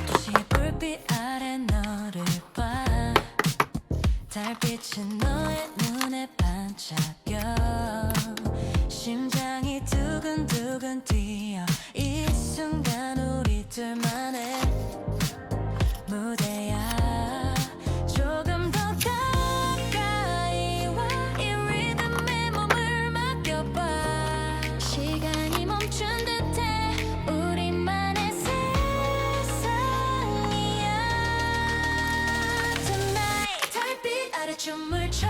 도시 불빛 아래 너를 봐 달빛은 너의 눈에 반짝여 심장이 두근두근 뛰어 이 순간 우리 둘만의 무대야 조금 더 가까이 와 이 리듬에 몸을 맡겨봐 시간이 멈춘 듯해 우리만의 세상이야 Tonight 달빛 아래 춤을 춰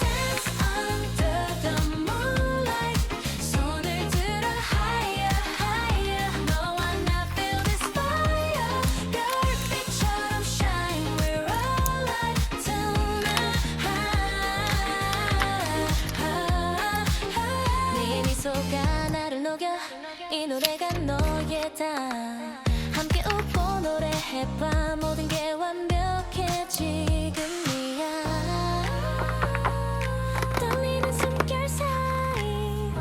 Dance under the moonlight 손을 들어 higher higher 너와 나 feel this fire 별빛처럼 shine we're alive tonight 네 미소가 나를 녹여 이 노래가 너의 다 함께 웃고 노래해봐 모든 게 완벽해 지금이야 떨리는 숨결 사이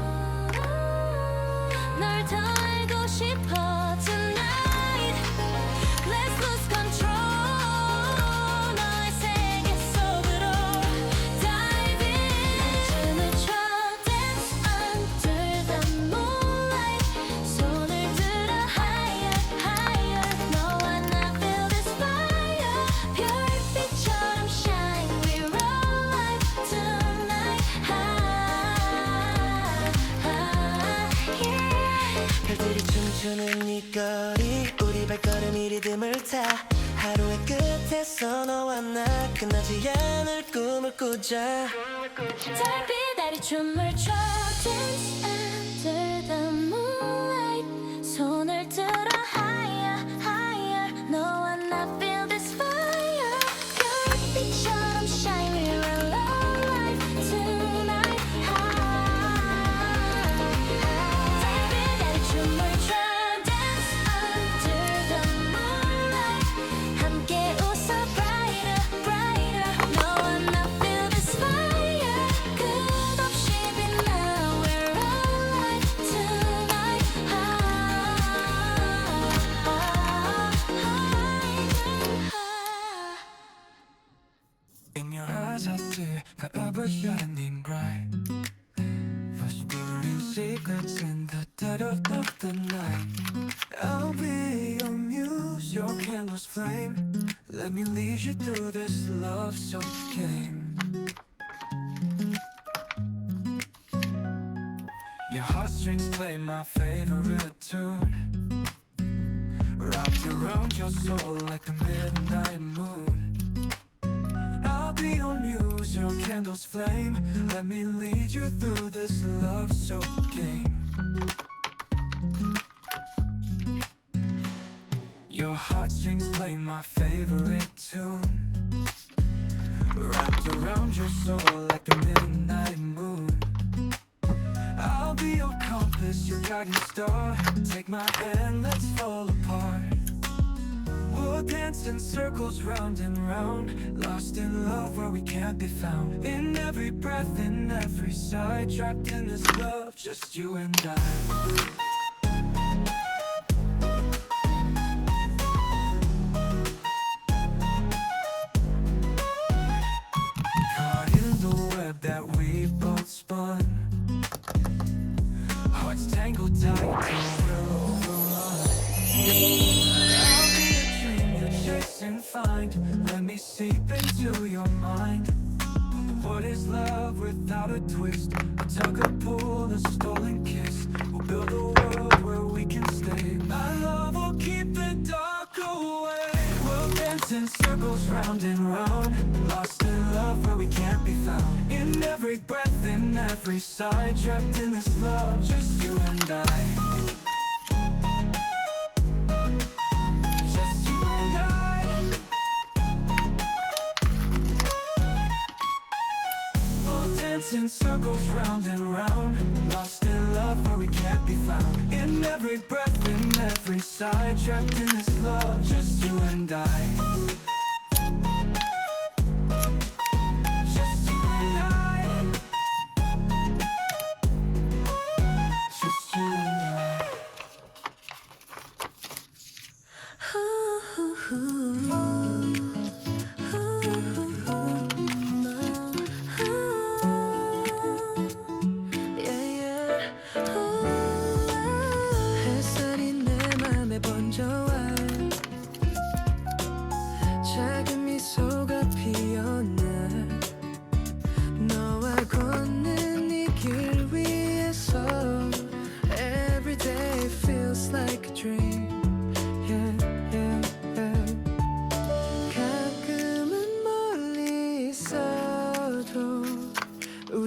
널 더 알고 싶어 tonight Let's lose control 너의 세계 속으로 dive in 춤을 춰 dance under the moonlight 손을 들어 higher higher 너와 나 feel this fire 별빛처럼 shine we're alive tonight 별들이 춤추는 이 거리 우리 발걸음이 리듬을 타 하루의 끝에서 너와 나 끝나지 않을 꿈을 꾸자 달빛 아래 춤을 춰 Dance under the moonlight 손을 들어 higher higher 너와 나 feel this fire 별빛처럼 shine we're alive tonight 달빛 아래 춤을 춰 Dance under the moonlight 함께 웃어 brighter brighter 너와 나 feel this fire 끝없이 빛나 we're alive tonight In your eyes I see forever shining bright Whispering secrets in the dead of the night I'll be your muse, your candle's flame Let me lead you through this love-soaked game Your heartstrings play my favorite tune Wrapped around your soul like a midnight moon I'll be your muse, your candle's flame Let me lead you through this love-soaked game Your heartstrings play my favorite tune Wrapped around your soul like a midnight moon I'll be your compass, your guiding star Take my hand, let's fall apart We'll dance in circles round and round Lost in love where we can't be found In every breath, in every sigh Trapped in this love, just you and I Caught in the web that we both spun Hearts tangled tight till we're overrun I'll be a dream you chase and find Let me seep into your mind What is love without a twist? A tug, a pull, a stolen kiss We'll build a world where we can stay My love will keep the dark away We'll dance in circles round and round Lost in love where we can't be found In every breath, in every sigh Trapped in this love, just you and I Just you and I We'll dance in circles round and round Lost in love where we can't be found In every breath, in every sigh Trapped in this love, just you and I Just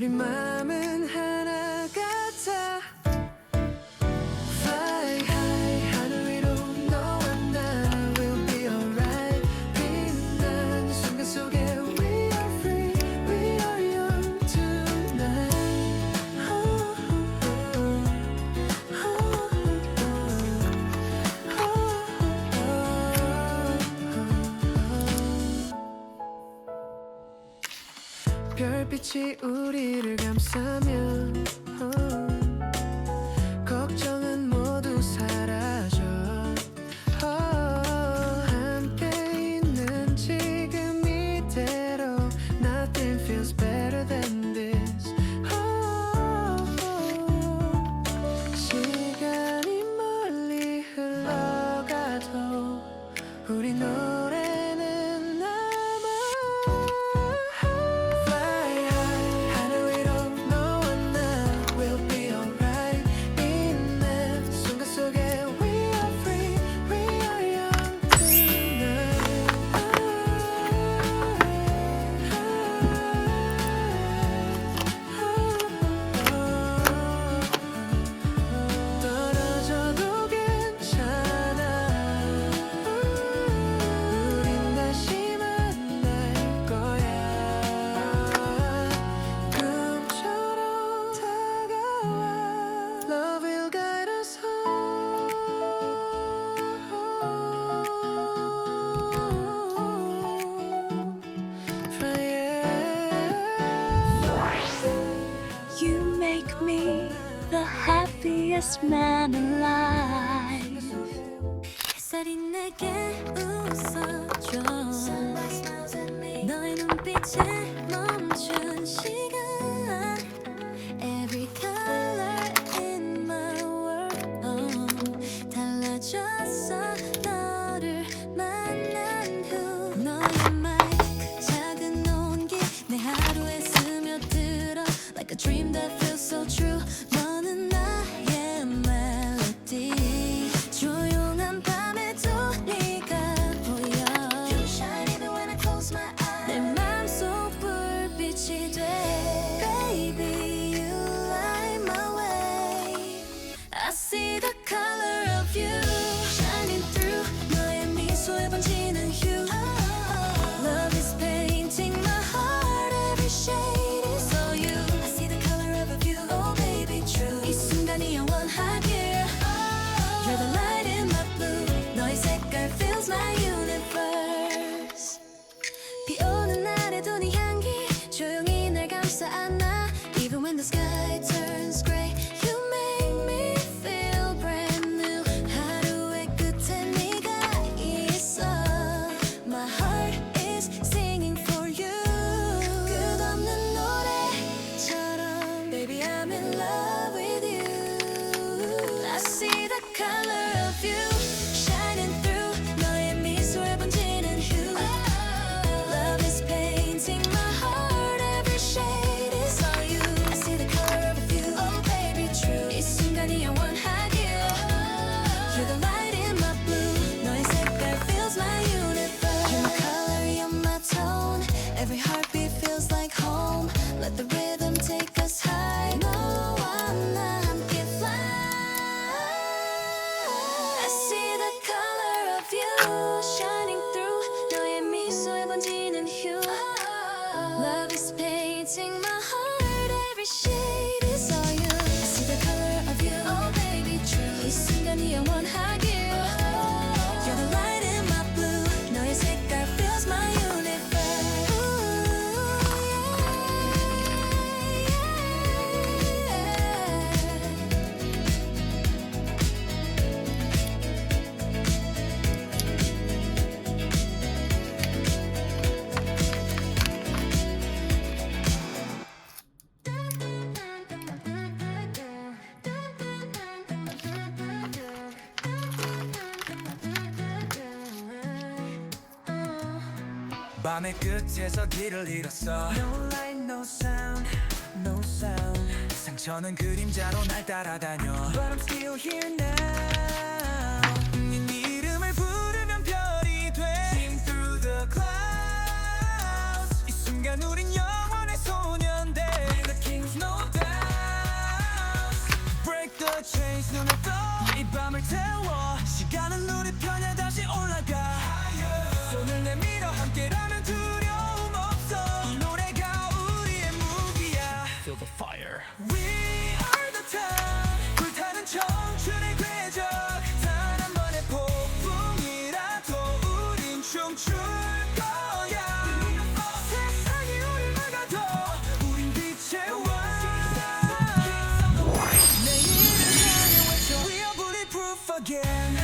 우리 맘은 하나 같아. Fly high 하늘 위로 너와 나 will be alright. 빛나는 순간 속에 we are free, we are young tonight. 별빛이 우리를 감싸면 걱정은 모두 사라져. 함께 있는 지금 이대로 Nothing feels better than this. 시간이 멀리 흘러가도 우리 노래는 남아. Fly high 하늘 위로 너와 나 will be alright. 빛나는 순간 속에 we are free, we are young tonight. 떨어져도 괜찮아. 우린 다시 만날 거야. 꿈처럼 다가와. Love will guide us home. You make me the happiest man alive. 햇살이 내게 웃어줘. 너의 눈빛에 멈춘 시간. Every color in my world 달라졌어. 너를 만난 후 너의 마이크 작은 온기 내 하루에 스며들어 Like a dream that feels so true. 너는 나의 멜로디. 조용한 밤에도 네가 보여. You shine even when I close my eyes. 내 맘속 불빛이 돼. Baby, you light my way. I see the color of you shining through. 너의 미소에 번지는 hue. Love is painting my heart. Every shade is all you. I see the color of a view. Oh baby, true. 이 순간이 영원하길. You're the light in my blue. 너의 색깔 fills my universe. 비 오는 날에도 네 향기 조용히 날 감싸 안아. Even when the sky turns gray, you make me feel brand new. 하루의 끝에 네가 있어. My heart is singing for you. 끝없는 노래처럼 Baby, I'm in love with you. I see the color of you shining through. 너의 미소에 번지는 hue. Love is painting my heart. Every shade is all you. I see the color of you. Oh baby, true. 이 순간이 영원하길. You're the light in my blue. 너의 색깔 fills my universe. You're my color, you're my tone. Every heartbeat feels like home. Let the rhythm take us high. 너와 나 함께 fly. I see the color of you shining through. 너의 미소에 번지는 hue. Love is painting my heart. Every shade is all you. I see the color of you. Oh baby, true. 이 순간이 영원하길. You're the light in my blue. 너의 색깔 fills my universe. 밤의 끝에서 길을 잃었어. No light, no sound, no sound. 상처는 그림자로 날 따라다녀. But I'm still here now. 네 이름을 부르면 별이 돼. Sing through the clouds. 이 순간 우린 영원의 소년들. We're the king again.